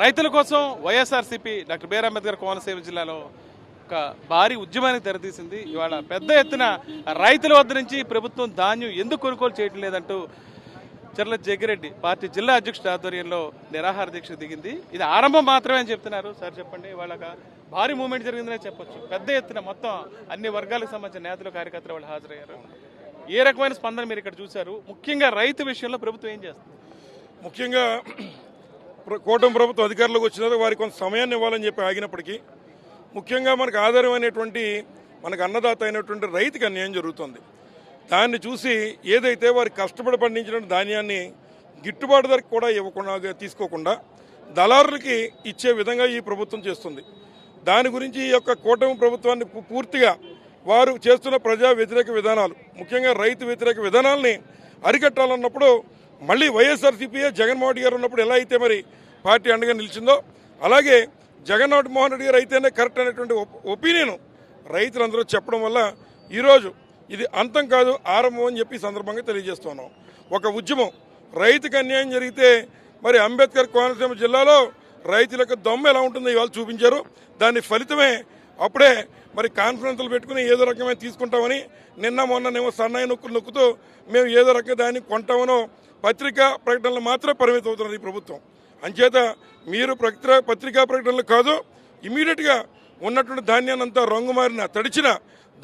రైతుల కోసం YSRCP doctor BR Ambedkar Konaseema జిల్లాలో ఒక భారీ ఉద్యమానికి తెరతీసింది. ఇవాళ పెద్ద ఎత్తున రైతుల వద్ద నుంచి ప్రభుత్వం ధాన్యం ఎందుకు కొనుగోలు చేయడం లేదంటూ చర్ల జగ్గిరెడ్డి పార్టీ జిల్లా అధ్యక్షుడి ఆధ్వర్యంలో నిరాహార దీక్ష దిగింది. ఇది ఆరంభం మాత్రమే అని చెప్తున్నారు. సార్ చెప్పండి, వాళ్ళక భారీ మూవ్మెంట్ జరిగిందనే చెప్పొచ్చు. పెద్ద ఎత్తున మొత్తం అన్ని వర్గాలకు సంబంధించిన నేతలు కార్యకర్తలు వాళ్ళు హాజరయ్యారు. ఏ రకమైన స్పందన మీరు ఇక్కడ చూశారు? ముఖ్యంగా రైతు విషయంలో ప్రభుత్వం ఏం చేస్తుంది? ముఖ్యంగా కూటమి ప్రభుత్వం అధికారంలోకి వచ్చిన వారికి కొంత సమయాన్ని ఇవ్వాలని చెప్పి ఆగినప్పటికీ ముఖ్యంగా మనకు ఆధారమైనటువంటి మనకు అన్నదాత అయినటువంటి రైతుకి అన్యాయం జరుగుతుంది. దాన్ని చూసి ఏదైతే వారి కష్టపడి పండించిన ధాన్యాన్ని గిట్టుబాటు ధరకు కూడా ఇవ్వకుండా తీసుకోకుండా దళారులకి ఇచ్చే విధంగా ఈ ప్రభుత్వం చేస్తుంది. దాని గురించి ఈ యొక్క కూటమి ప్రభుత్వాన్ని పూర్తిగా వారు చేస్తున్న ప్రజా వ్యతిరేక విధానాలు, ముఖ్యంగా రైతు వ్యతిరేక విధానాలని అరికట్టాలన్నప్పుడు మళ్ళీ వైఎస్ఆర్సీపీఏ జగన్మోహన్ రెడ్డి గారు ఉన్నప్పుడు ఎలా అయితే మరి పార్టీ అండగా నిలిచిందో అలాగే జగన్మోహన్ రెడ్డి గారు అయితేనే కరెక్ట్ అనేటువంటి ఒపీనియన్ రైతులందరూ చెప్పడం వల్ల ఈరోజు ఇది అంతం కాదు ఆరంభం అని చెప్పి సందర్భంగా తెలియజేస్తున్నాం. ఒక ఉద్యమం రైతుకు అన్యాయం జరిగితే మరి అంబేద్కర్ కోనసీమ జిల్లాలో రైతులకు దమ్ము ఎలా ఉంటుందో ఇవాళ చూపించారు. దాని ఫలితమే అప్పుడే మరి కాన్ఫరెన్స్లు పెట్టుకుని ఏదో రకమైన తీసుకుంటామని నిన్న మొన్ననేమో సన్నాయి నొక్కుతూ మేము ఏదో రకంగా దాన్ని కొంటామనో పత్రికా ప్రకటనలు మాత్రమే పరిమితం అవుతున్నారు ఈ ప్రభుత్వం. అంచేత మీరు పత్రికా ప్రకటనలు కాదు, ఇమీడియట్గా ఉన్నటువంటి ధాన్యాన్ని అంతా రంగు మారిన తడిచిన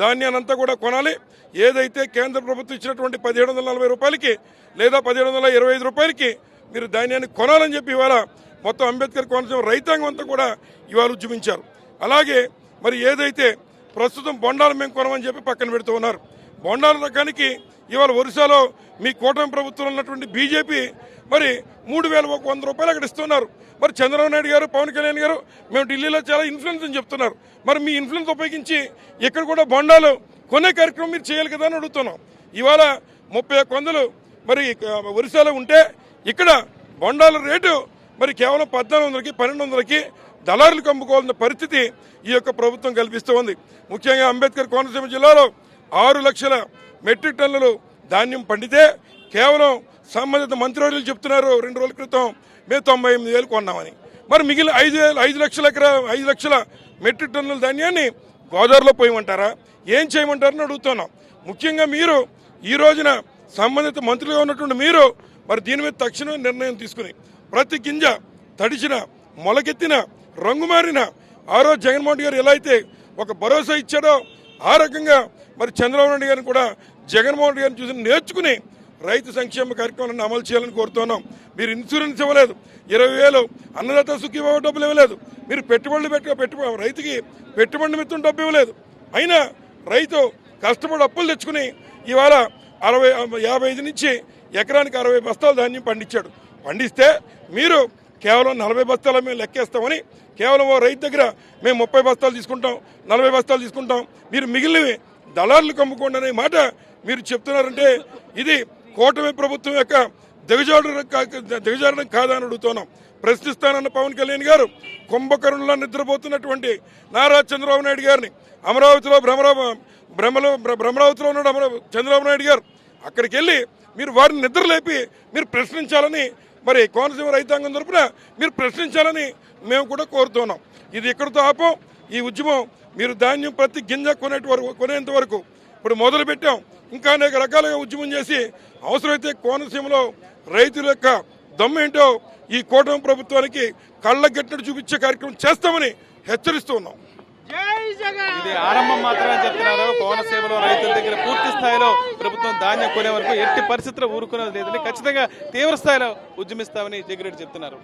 ధాన్యాన్నంతా కూడా కొనాలి. ఏదైతే కేంద్ర ప్రభుత్వం ఇచ్చినటువంటి 1740 రూపాయలకి లేదా 1725 రూపాయలకి మీరు ధాన్యాన్ని కొనాలని చెప్పి ఇవాళ మొత్తం అంబేద్కర్ కోనసీమ రైతాంగం అంతా కూడా ఇవాళ ఉద్యమించారు. అలాగే మరి ఏదైతే ప్రస్తుతం బొండాలు మేము కొనమని చెప్పి పక్కన పెడుతూ ఉన్నారు. బొండాల రకానికి ఇవాళ ఒరిస్సాలో మీ కూటమి ప్రభుత్వంలో ఉన్నటువంటి బీజేపీ మరి 3100 రూపాయలు అక్కడ ఇస్తున్నారు. మరి చంద్రబాబు నాయుడు గారు, పవన్ కళ్యాణ్ గారు మేము ఢిల్లీలో చాలా ఇన్ఫ్లుయెన్స్ అని చెప్తున్నారు. మరి మీ ఇన్ఫ్లుయెన్స్ ఉపయోగించి ఇక్కడ కూడా బొండాలు కొనే కార్యక్రమం మీరు చేయాలి కదా అని అడుగుతున్నాం. ఇవాళ 3100 మరి ఒరిస్సాలో ఉంటే ఇక్కడ బొండాల రేటు మరి కేవలం 1400కి 1200కి దళారులకు అమ్ముకోవాల్సిన పరిస్థితి ఈ యొక్క ప్రభుత్వం కల్పిస్తూ ఉంది. ముఖ్యంగా అంబేద్కర్ కోనసీమ జిల్లాలో 6 లక్షల మెట్రిక్ టన్నులు ధాన్యం పండితే కేవలం సంబంధిత మంత్రివర్యులు చెప్తున్నారు 2 రోజుల క్రితం మేము 98,000 కొన్నామని. మరి మిగిలిన 5 లక్షల మెట్రిక్ టన్నుల ధాన్యాన్ని గోదావరిలో పోయమంటారా, ఏం చేయమంటారని అడుగుతున్నాం. ముఖ్యంగా మీరు ఈ రోజున సంబంధిత మంత్రులుగా ఉన్నటువంటి మీరు మరి దీని మీద తక్షణ నిర్ణయం తీసుకుని ప్రతి గింజ తడిచిన మొలకెత్తిన రంగు మారిన ఆ రోజు జగన్మోహన్ రెడ్డి గారు ఎలా అయితే ఒక భరోసా ఇచ్చాడో ఆ రకంగా మరి చంద్రబాబు నాయుడు గారిని కూడా జగన్మోహన్ రెడ్డి గారిని చూసి నేర్చుకుని రైతు సంక్షేమ కార్యక్రమాలను అమలు చేయాలని కోరుతున్నాం. మీరు ఇన్సూరెన్స్ ఇవ్వలేదు, 20,000 అన్నదాత సుఖీభావ డబ్బులు ఇవ్వలేదు, మీరు రైతుకి పెట్టుబడి మిత్రం డబ్బు ఇవ్వలేదు. అయినా రైతు కష్టపడి అప్పులు తెచ్చుకుని ఇవాళ 55 నుంచి ఎకరానికి 60 బస్తాలు ధాన్యం పండించాడు. పండిస్తే మీరు కేవలం 40 బస్తాలు మేము లెక్కేస్తామని కేవలం ఓ రైతు దగ్గర మేము 30 బస్తాలు తీసుకుంటాం, 40 బస్తాలు తీసుకుంటాం, మీరు మిగిలినవి దళారులకు అమ్ముకోండి అనే మాట మీరు చెప్తున్నారంటే ఇది కూటమి ప్రభుత్వం యొక్క దిగజారడం కాదని అడుగుతున్నాం. ప్రశ్నిస్తానన్న పవన్ కళ్యాణ్ గారు కుంభకర్ణులా నిద్రపోతున్నటువంటి నారా చంద్రబాబు నాయుడు గారిని అమరావతిలో భ్రమరావతిలో ఉన్నాడు చంద్రబాబు నాయుడు గారు, అక్కడికి వెళ్ళి మీరు వారిని నిద్రలేపి మీరు ప్రశ్నించాలని మరి కోనసీమ రైతాంగం తరపున మీరు ప్రశ్నించాలని మేము కూడా కోరుతున్నాం. ఇది ఎక్కడితో ఆపం. ఈ ఉద్యమం మీరు ధాన్యం ప్రతి గింజ కొనేంత వరకు ఇప్పుడు మొదలు పెట్టాం. ఇంకా అనేక రకాలుగా ఉద్యమం చేసి అవసరమైతే కోనసీమలో రైతుల యొక్క దమ్మేంటో ఈ కూటమి ప్రభుత్వానికి కళ్ళగట్టినట్టు చూపించే కార్యక్రమం చేస్తామని హెచ్చరిస్తూ ఉన్నాం. ఇది ఆరంభం మాత్రమే చెప్తున్నారు. కోనసీమలో రైతుల దగ్గర పూర్తి స్థాయిలో ప్రభుత్వం ధాన్యం కొనే వరకు ఎట్టి పరిస్థితుల్లో ఊరుకునేది లేదని ఖచ్చితంగా తీవ్ర స్థాయిలో ఉద్యమిస్తామని జగ్గిరెడ్డి చెప్తున్నారు.